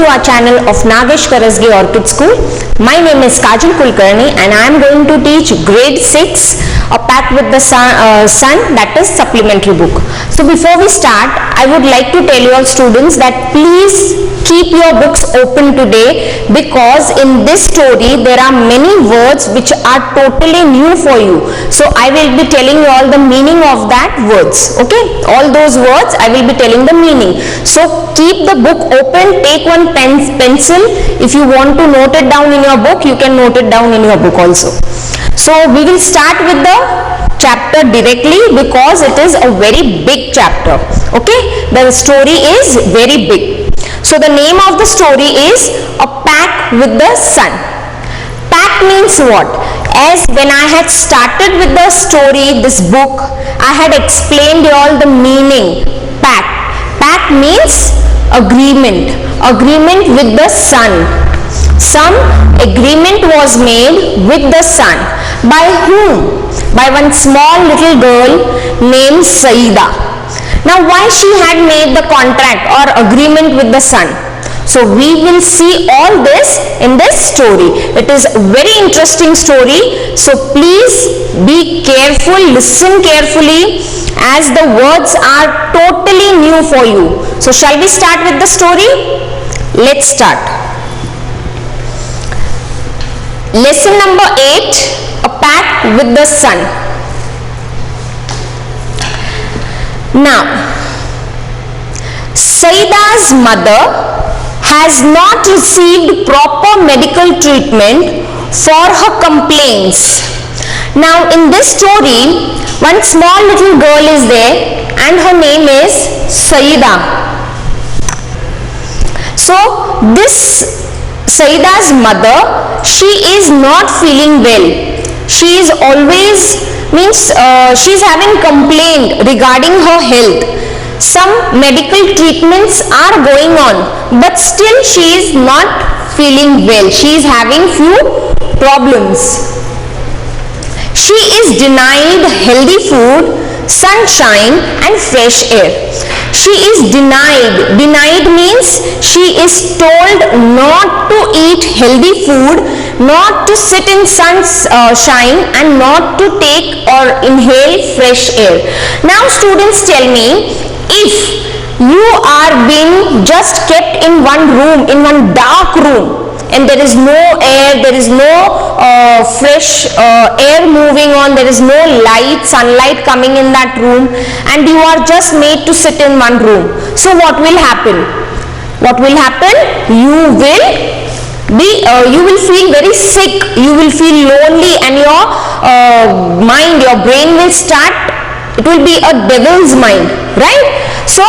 to our channel of Nagesh Karasge Orchid School. My name is Kajal Kulkarni and I am going to teach grade 6 A Pact with the Sun, that is supplementary book. So before we start, I would like to tell you all students that please keep your books open today, because in this story there are many words which are totally new for you. So I will be telling you all the meaning of that words. Okay, all those words I will be telling the meaning. So keep the book open, take one pencil. If you want to note it down in your book, you can note it down in your book also. So we will start with the chapter directly because it is a very big chapter. Okay, the story is very big. So the name of the story is A Pact with the Sun. Pact means what? As when I had started with the story, this book, I had explained you all the meaning. Pact. Pact means agreement. Agreement with the sun. Some agreement was made with the sun. By whom? By one small little girl named Saida. Now why she had made the contract or agreement with the sun? So we will see all this in this story. It is a very interesting story. So please be careful, listen carefully, as the words are totally new for you. So shall we start with the story? Let's start. Lesson number 8. A Pact with the Sun. Now, Saida's mother has not received proper medical treatment for her complaints. Now, in this story, one small little girl is there and her name is Saida. So, this Saida's mother, she is not feeling well. She is always, she is having complaint regarding her health. Some medical treatments are going on, but still she is not feeling well. She is having few problems. She is denied healthy food, sunshine and fresh air. She is denied. Denied means she is told not to eat healthy food, not to sit in sunshine and not to take or inhale fresh air. Now students, tell me, if you are being just kept in one room, in one dark room, and there is no air, there is no fresh air moving on, there is no light, sunlight coming in that room, and you are just made to sit in one room. So what will happen? What will happen? You will feel very sick, you will feel lonely, and your mind, your brain will start, it will be a devil's mind, right? So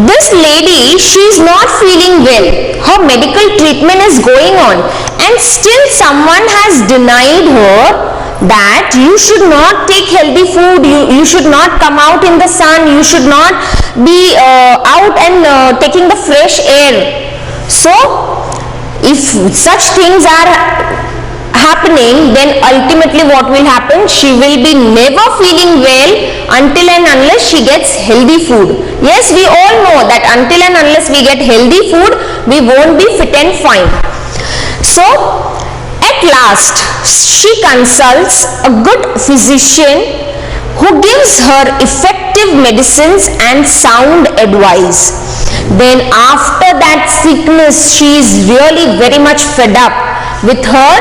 this lady, she is not feeling well. Her medical treatment is going on, and still someone has denied her that you should not take healthy food, you should not come out in the sun, you should not be out and taking the fresh air. So if such things are happening, then ultimately what will happen? She will be never feeling well until and unless she gets healthy food. Yes, we all know that until and unless we get healthy food, we won't be fit and fine. So at last she consults a good physician who gives her effective medicines and sound advice. Then after that sickness, she is really very much fed up with her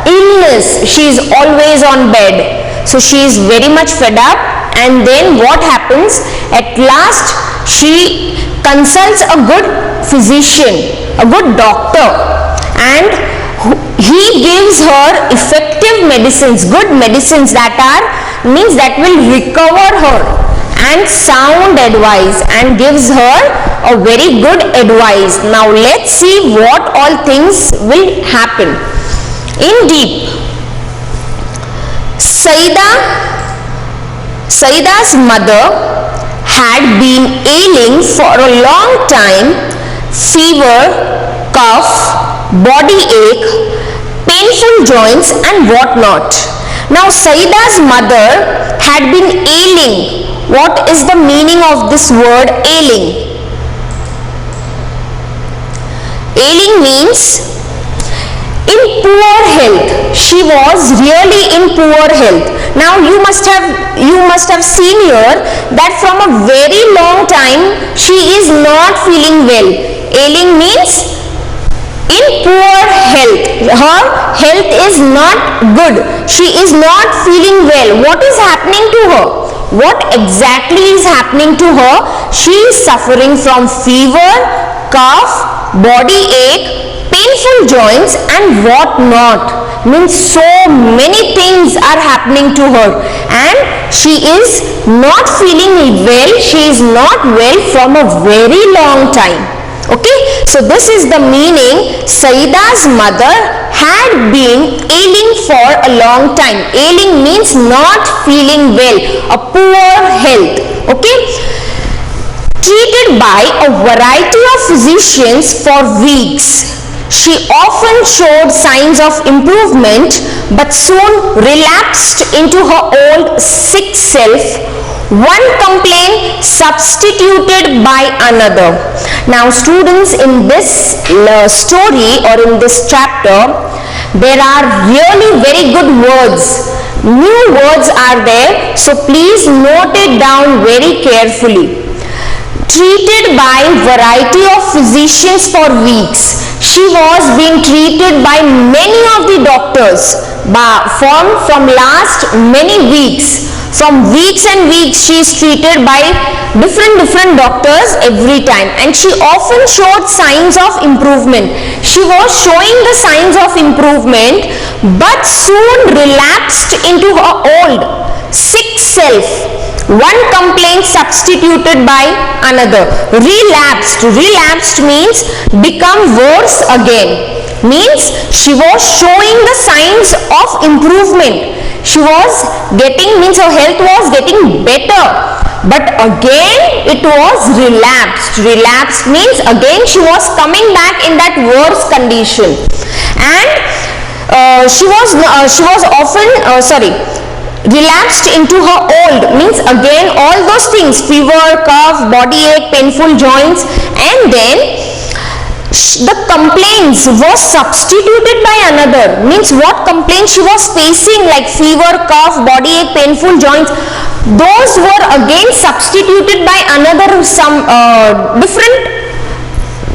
illness. She is always on bed. So she is very much fed up, and then what happens? At last she consults a good physician, a good doctor, and he gives her effective medicines, good medicines that will recover her, and sound advice, and gives her a very good advice. Now let's see what all things will happen. Indeed, Saida's mother had been ailing for a long time, fever, cough, body ache, painful joints and whatnot. Now Saida's mother had been ailing. What is the meaning of this word ailing? Ailing means in poor health. She was really in poor health. Now you must have seen here that from a very long time she is not feeling well. Ailing means in poor health. Her health is not good. She is not feeling well. What is happening to her? What exactly is happening to her? She is suffering from fever, cough, body ache, painful joints and what not. Means so many things are happening to her and she is not feeling well. She is not well from a very long time. Okay, so this is the meaning. Saida's mother had been ailing for a long time. Ailing means not feeling well, a poor health. Okay, treated by a variety of physicians for weeks. She often showed signs of improvement but soon relapsed into her old sick self, one complaint substituted by another. Now students, in this story or in this chapter, there are really very good words. New words are there, so please note it down very carefully. Treated by variety of physicians for weeks. She was being treated by many of the doctors from last many weeks. From weeks and weeks she is treated by different doctors every time and she often showed signs of improvement. She was showing the signs of improvement but soon relapsed into her old sick self. One complaint substituted by another. Relapsed means become worse again. Means she was showing the signs of improvement. She was getting, means her health was getting better. But again it was relapsed. Relapsed means again she was coming back in that worse condition. And she was often relapsed into her old, means again all those things, fever, cough, body ache, painful joints, and then the complaints was substituted by another. Means what complaints she was facing, like fever, cough, body ache, painful joints, those were again substituted by another, some different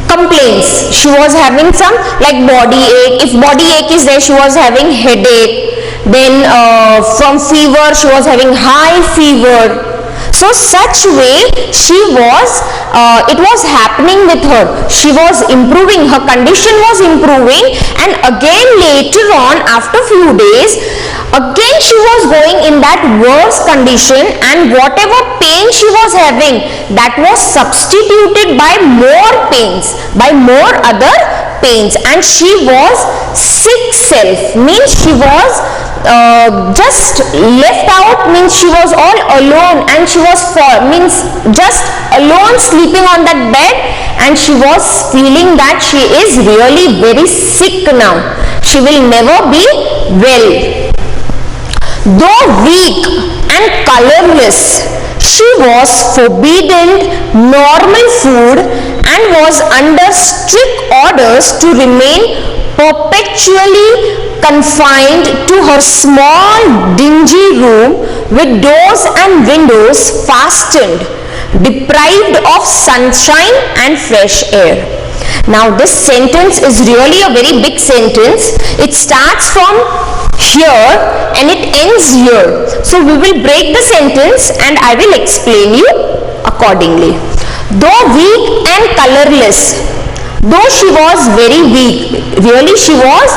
complaints. She was having some like body ache. If body ache is there, she was having headache. Then from fever she was having high fever. So such way she was, it was happening with her. She was improving, her condition was improving, and again later on after few days again she was going in that worse condition, and whatever pain she was having, that was substituted by more pains, by more other pains, and she was sick self. Means she was just left out, means she was all alone and she was means just alone sleeping on that bed, and she was feeling that she is really very sick now. She will never be well. Though weak and colorless, she was forbidden normal food and was under strict orders to remain perpetually confined to her small dingy room with doors and windows fastened, deprived of sunshine and fresh air. Now this sentence is really a very big sentence. It starts from here and it ends here. So we will break the sentence and I will explain you accordingly. Though weak and colorless, though she was very weak, really she was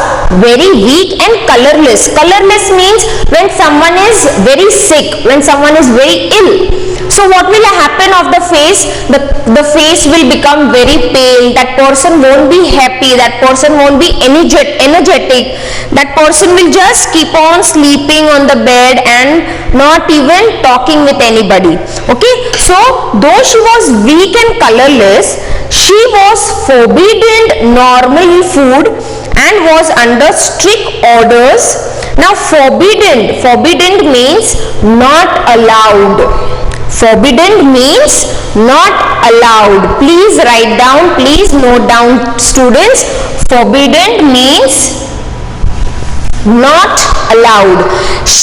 very weak and colorless. Colorless means when someone is very sick, when someone is very ill. So what will happen of the face? The face will become very pale, that person won't be happy, that person won't be energetic, that person will just keep on sleeping on the bed and not even talking with anybody. Okay, so though she was weak and colorless, she was forbidden normal food and was under strict orders. Now forbidden means not allowed. Forbidden means not allowed. Please write down, please note down, students. Forbidden means not allowed.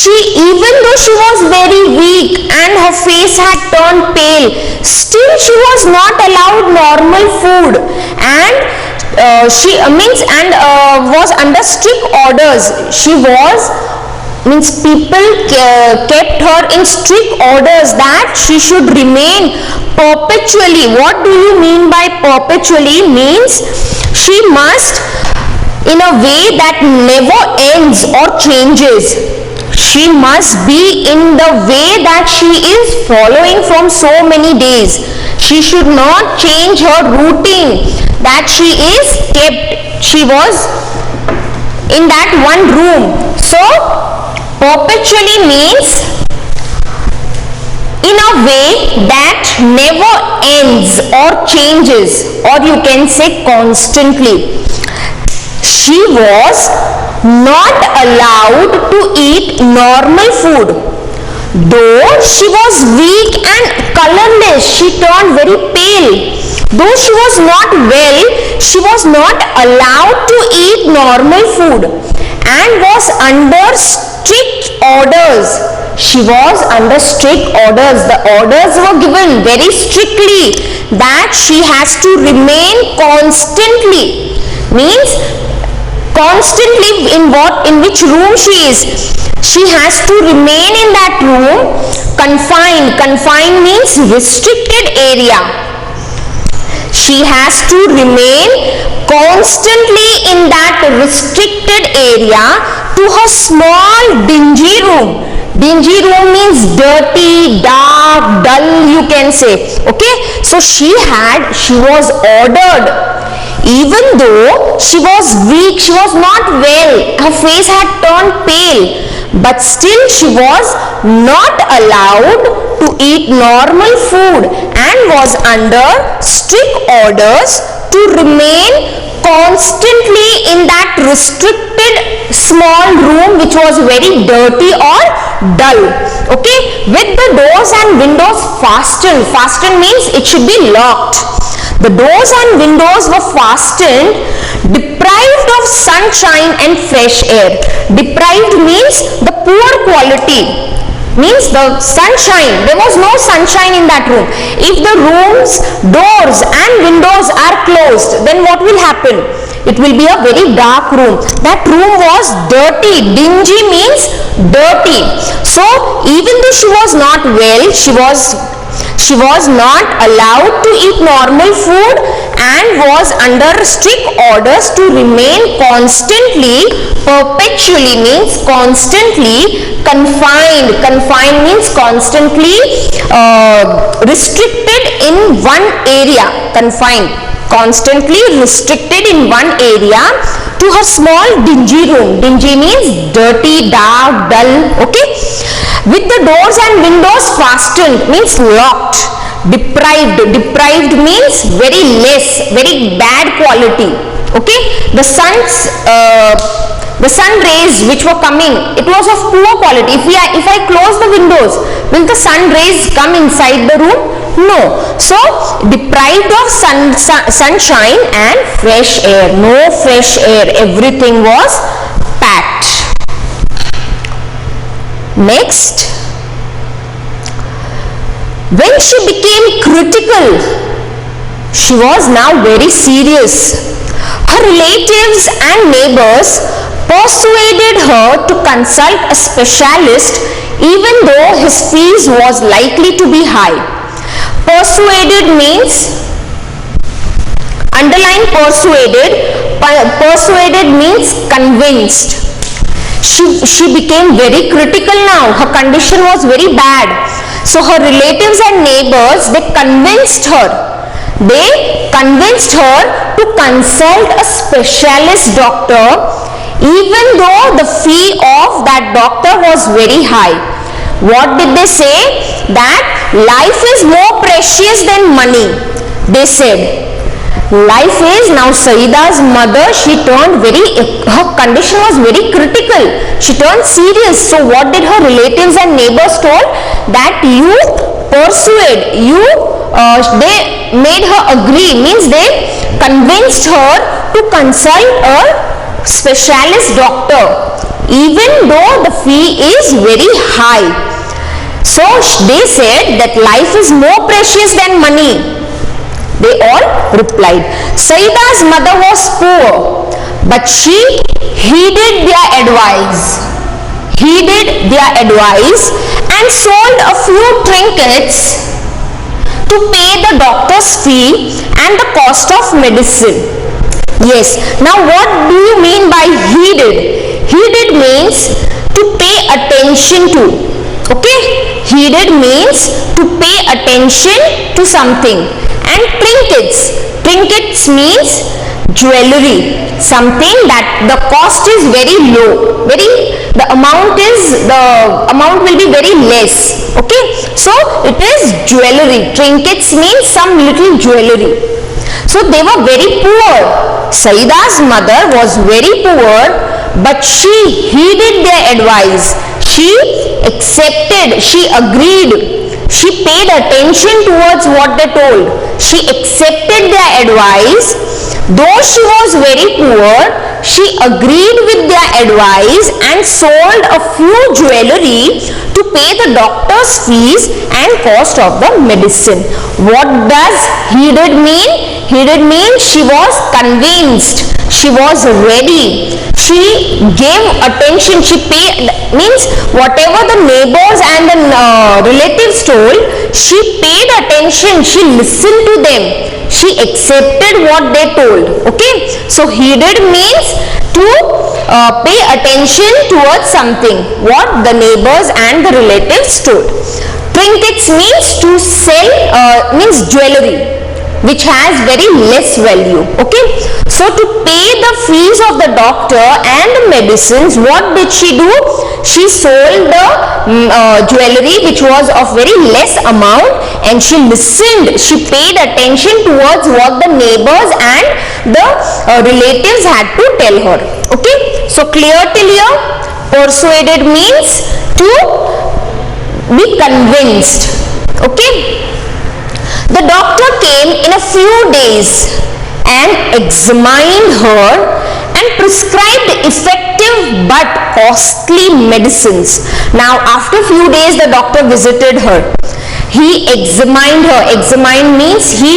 Even though she was very weak and her face had turned pale, still she was not allowed normal food, and was under strict orders. People kept her in strict orders that she should remain perpetually. What do you mean by perpetually? Means she must in a way that never ends or changes. She must be in the way that she is following from so many days. She should not change her routine that she is kept. She was in that one room. So perpetually means in a way that never ends or changes, or you can say constantly. She was not allowed to eat normal food. Though she was weak and colorless, she turned very pale. Though she was not well, she was not allowed to eat normal food and was under strict orders. She was under strict orders. The orders were given very strictly that she has to remain constantly. Means constantly in which room she is. She has to remain in that room confined. Confined means restricted area. She has to remain constantly in that restricted area to her small dingy room. Dingy room means dirty, dark, dull, you can say. Okay, so she was ordered. Even though she was weak, she was not well, her face had turned pale, but still she was not allowed to eat normal food and was under strict orders to remain constantly in that restricted small room which was very dirty or dull. Okay, with the doors and windows fastened. Fastened means it should be locked. The doors and windows were fastened, deprived of sunshine and fresh air. Deprived means the poor quality. Means the sunshine, there was no sunshine in that room. If the room's doors and windows are closed, then what will happen? It will be a very dark room. That room was dirty. Dingy means dirty. So even though she was not well, she was not allowed to eat normal food and was under strict orders to remain constantly, perpetually means constantly confined. Confined means constantly restricted in one area. Confined, constantly restricted in one area to her small dingy room. Dingy means dirty, dark, dull. Okay, with the doors and windows fastened means locked. Deprived means very less, very bad quality. Okay, the sun rays which were coming, it was of poor quality. If I close the windows, will the sun rays come inside the room? No. So deprived of sunshine and fresh air. No fresh air. Everything was packed. Next, when she became critical, she was now very serious. Her relatives and neighbors persuaded her to consult a specialist even though his fees was likely to be high. Persuaded means, underline persuaded. Persuaded means convinced. She became very critical now. Her condition was very bad. So her relatives and neighbors, they convinced her to consult a specialist doctor even though the fee of that doctor was very high. What did they say? That life is more precious than money. They said life is, now Saida's mother, her condition was very critical. She turned serious. So what did her relatives and neighbors told? That you persuade you, they made her agree, means they convinced her to consult a specialist doctor even though the fee is very high. So they said that life is more precious than money. They all replied. Saida's mother was poor, but she heeded their advice. And sold a few trinkets to pay the doctor's fee and the cost of medicine. Yes, now what do you mean by heeded? Heeded means to pay attention to. Okay, heeded means to pay attention to something. And trinkets means jewelry, something that the cost is very low, the amount will be very less. Okay, so it is jewelry. Trinkets means some little jewelry. So they were very poor. Saida's mother was very poor, but she heeded their advice. She accepted, she agreed, she paid attention towards what they told. She accepted their advice. Though she was very poor, she agreed with their advice and sold a few jewelry to pay the doctor's fees and cost of the medicine. What does heeded mean? Heeded means she was convinced, she was ready, she gave attention, she paid, means whatever the neighbors and the relatives told, she paid attention, she listened to them, she accepted what they told. Okay, so heeded means to pay attention towards something, what the neighbors and the relatives told. Trinkets means to sell, means jewelry which has very less value. Okay, so to pay the fees of the doctor and the medicines, what did she do? She sold the jewelry which was of very less amount, and she listened, she paid attention towards what the neighbors and the relatives had to tell her. Okay, so clear till here? Persuaded means to be convinced. Okay, the doctor came in a few days and examined her and prescribed effective but costly medicines. Now after few days the doctor visited her. He examined her. Examined means he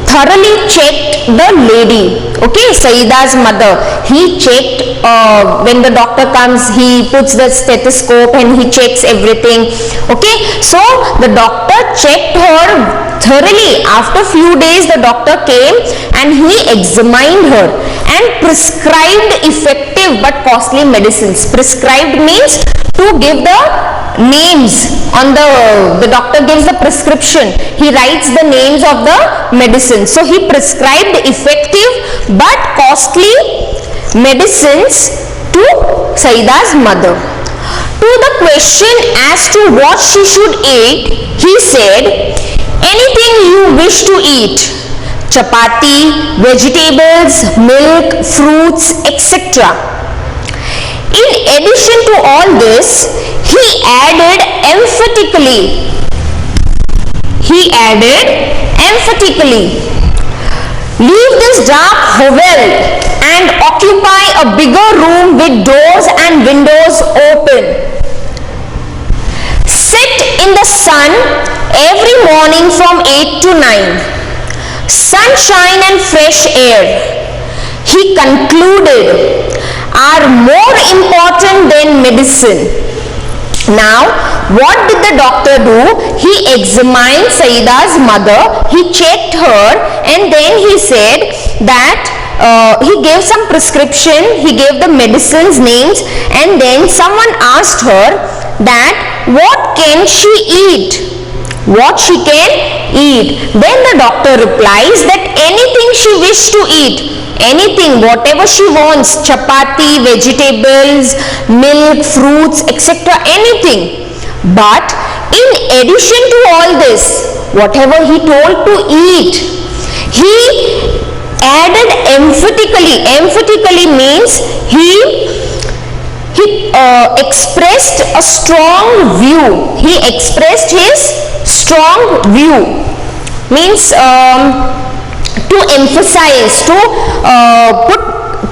thoroughly checked the lady. Okay, Saida's mother. He checked, when the doctor comes, he puts the stethoscope and he checks everything. Okay, so the doctor checked her thoroughly. After few days the doctor came and he examined her and prescribed effective but costly medicines. Prescribed means to give the names on the doctor gives the prescription, he writes the names of the medicine. So he prescribed effective but costly medicines to Saida's mother. To the question as to what she should eat, he said, anything you wish to eat, chapati, vegetables, milk, fruits, etc. In addition to all this, he added emphatically, leave this dark hovel and occupy a bigger room with doors and windows open. Sit in the sun every morning from 8 to 9. Sunshine and fresh air, he concluded, are more important than medicine. Now, what did the doctor do? He examined Saida's mother, he checked her, and then he said that he gave some prescription, he gave the medicines names, and then someone asked her that what can she eat? What she can eat? Then the doctor replies that anything she wished to eat. Anything, whatever she wants, chapati, vegetables, milk, fruits, etc., anything. But in addition to all this, whatever he told to eat, he added emphatically. Emphatically means he expressed a strong view. He expressed his strong view, means to emphasize, to put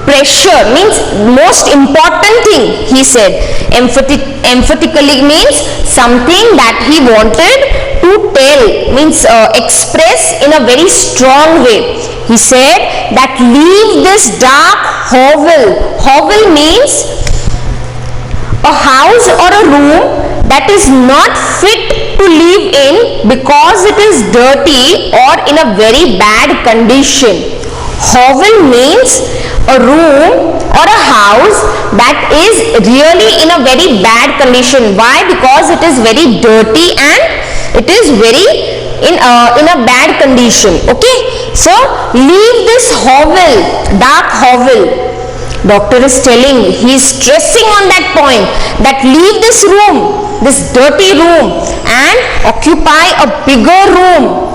pressure, means most important thing he said. Emphatically means something that he wanted to tell, means express in a very strong way. He said that leave this dark hovel. Hovel means a house or a room that is not fit to live in because it is dirty or in a very bad condition. Hovel means a room or a house that is really in a very bad condition. Why? Because it is very dirty and it is very in a bad condition. Okay, so leave this hovel, dark hovel. Doctor is telling, he is stressing on that point, that leave this room, this dirty room, and occupy a bigger room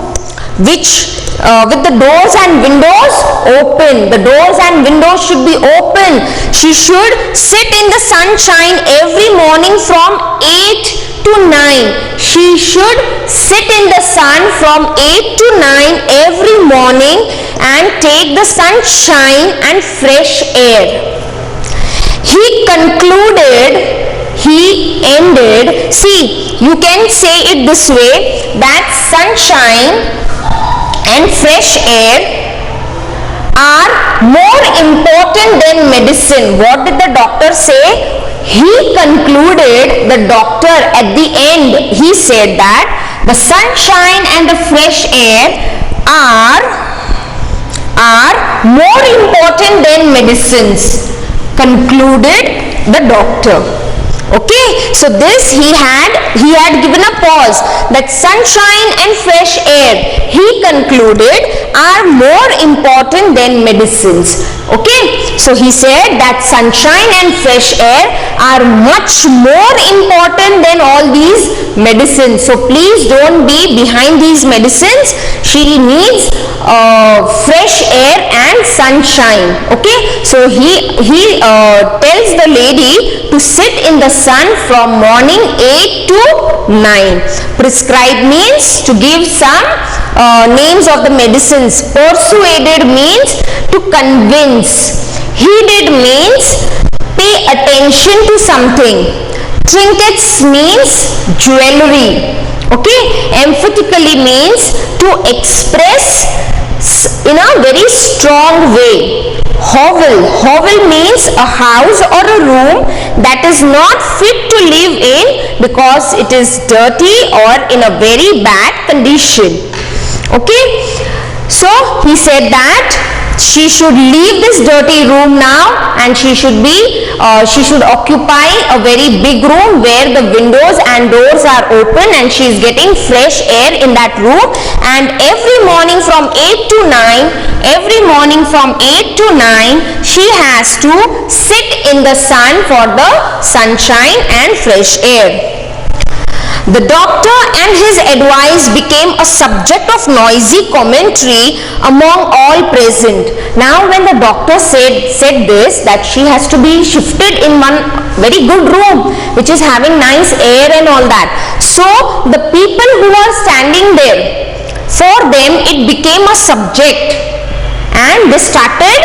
which with the doors and windows open. The doors and windows should be open. She should sit in the sunshine every morning from 8 to 9. She should sit in the sun from 8 to 9 every morning and take the sunshine and fresh air. He concluded, he ended. See, you can say it this way, that sunshine and fresh air are more important than medicine. What did the doctor say? He concluded, the doctor at the end, he said that the sunshine and the fresh air are more important than medicines, concluded the doctor. Okay, so this he had given a pause, that sunshine and fresh air, he concluded, are more important than medicines. Okay, so he said that sunshine and fresh air are much more important than all these medicines. So please don't be behind these medicines. She needs fresh air and sunshine. Okay, so he tells the lady to sit in the sun from morning 8 to 9. Prescribe means to give some names of the medicines. Persuaded means to convince. Heeded means pay attention to something. Trinkets means jewelry. Okay, emphatically means to express in a very strong way. Hovel means a house or a room that is not fit to live in because it is dirty or in a very bad condition. Okay, so he said that she should leave this dirty room now and she should occupy a very big room where the windows and doors are open and she is getting fresh air in that room, and every morning from 8 to 9 she has to sit in the sun for the sunshine and fresh air. The doctor and his advice became a subject of noisy commentary among all present. Now when the doctor said this, that she has to be shifted in one very good room which is having nice air and all that, so the people who are standing there, for them it became a subject and they started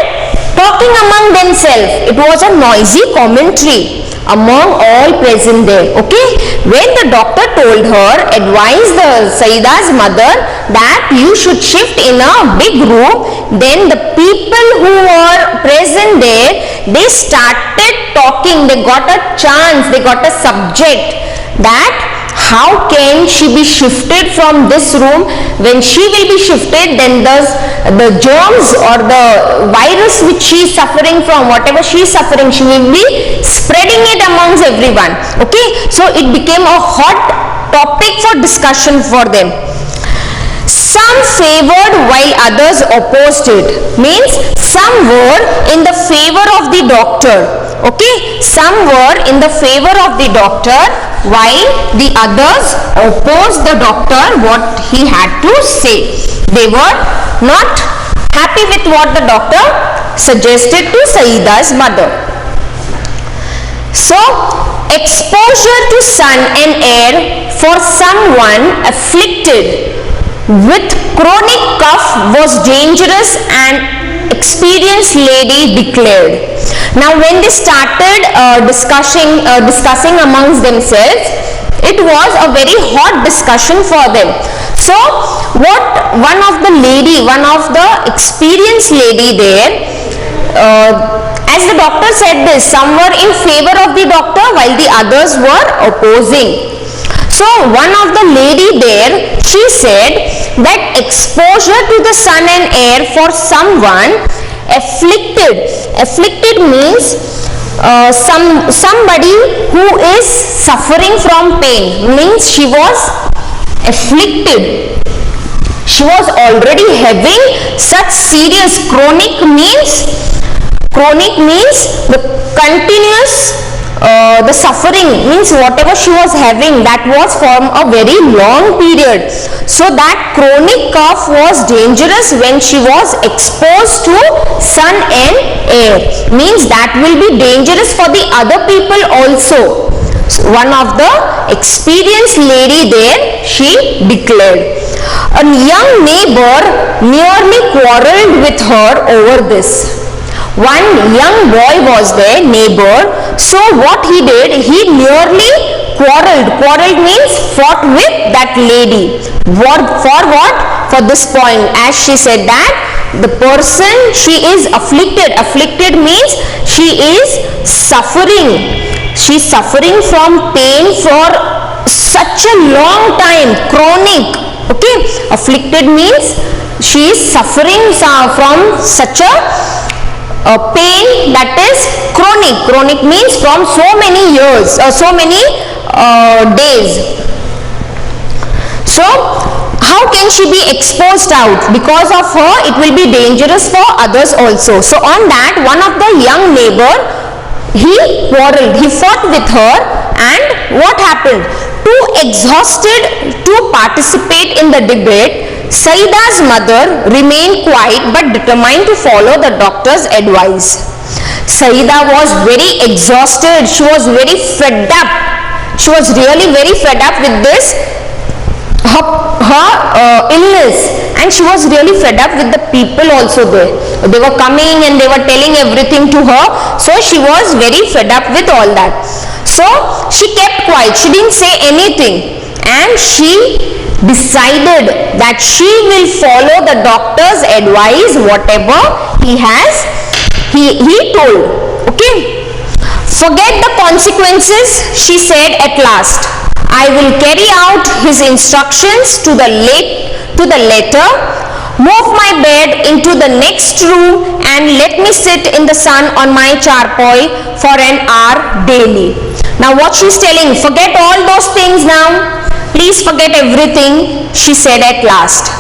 talking among themselves. It was a noisy commentary among all present there. Okay, when the doctor told her, advised the Saida's mother that you should shift in a big room, then the people who were present there, they started talking. They got a chance, they got a subject, that how can she be shifted from this room? When she will be shifted, then the germs or the virus which she is suffering from, whatever she is suffering, she will be spreading it amongst everyone. Okay, so it became a hot topic for discussion for them. Some favored while others opposed it, means some were in the favor of the doctor. Okay, some were in the favor of the doctor while the others opposed the doctor what he had to say. They were not happy with what the doctor suggested to Saida's mother. So exposure to sun and air for someone afflicted with chronic cough was dangerous, and experienced lady declared. Now when they started discussing amongst themselves, it was a very hot discussion for them. So what one of the experienced lady there, as the doctor said this, some were in favor of the doctor while the others were opposing. So one of the lady there, she said that exposure to the sun and air for someone afflicted means somebody who is suffering from pain, means she was afflicted. She was already having such serious chronic means the continuous the suffering, means whatever she was having, that was from a very long period. So that chronic cough was dangerous when she was exposed to sun and air, means that will be dangerous for the other people also. So one of the experienced lady there, she declared. A young neighbor nearly quarreled with her over this. One young boy was their neighbor, so what he did, he nearly quarreled means fought with that lady. For what? For this point, as she said that the person, she is afflicted means she is suffering from pain for such a long time, chronic. Okay, afflicted means she is suffering from such a pain that is chronic means from so many years or so many days. So how can she be exposed out? Because of her it will be dangerous for others also. So on that, one of the young neighbor, he quarreled, he fought with her, and what happened? Too exhausted to participate in the debate, Saida's mother remained quiet but determined to follow the doctor's advice. Saida was very exhausted. She was very fed up. She was really very fed up with this, her illness, and she was really fed up with the people also there. They were coming and they were telling everything to her. So she was very fed up with all that. So she kept quiet. She didn't say anything, and she decided that she will follow the doctor's advice, whatever he told. Okay, forget the consequences, she said at last. I will carry out his instructions to the letter. Move my bed into the next room and let me sit in the sun on my charpoy for an hour daily. Now what she's telling, forget all those things now. Please forget everything, she said at last.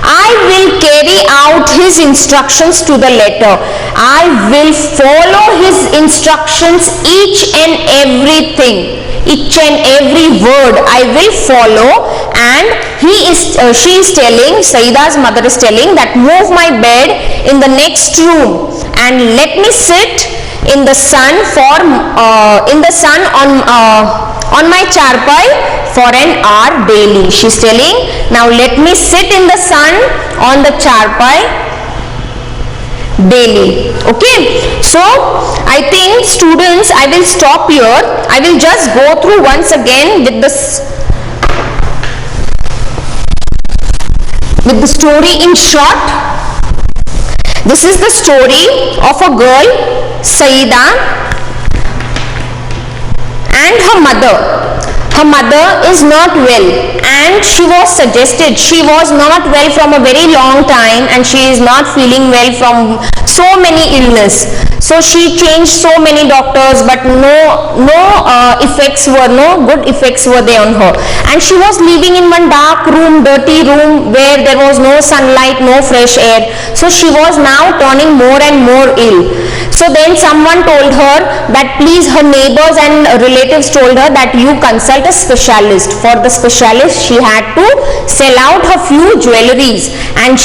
I will carry out his instructions to the letter. I will follow his instructions, each and everything, each and every word I will follow. And she is telling, Saida's mother is telling that move my bed in the next room and let me sit in the sun on my charpai for an hour daily. She's telling, now let me sit in the sun on the charpai daily. Okay, so I think students, I will stop here. I will just go through once again with the story in short. This is the story of a girl, Saida, and her mother. Her mother is not well, and she was suggested, she was not well from a very long time, and she is not feeling well from so many illness. So she changed so many doctors, but no good effects were there on her. And she was living in one dark room, dirty room, where there was no sunlight, no fresh air. So she was now turning more and more ill. So then someone told her that please, her neighbors and relatives told her that you consult a specialist. For the specialist she had to sell out her few jewelries, and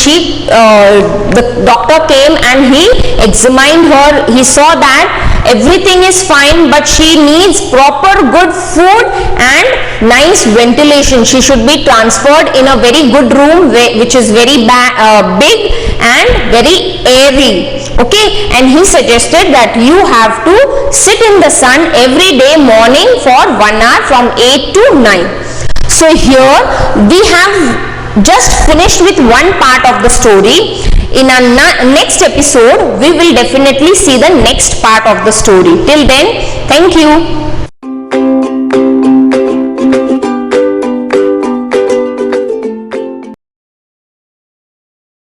the doctor came and he examined her. He saw that everything is fine, but she needs proper good food and nice ventilation. She should be transferred in a very good room which is very big and very airy. Okay, and he suggested that you have to sit in the sun every day morning for 1 hour from 8 to 9. So here we have just finished with one part of the story. In our next episode we will definitely see the next part of the story. Till then, thank you.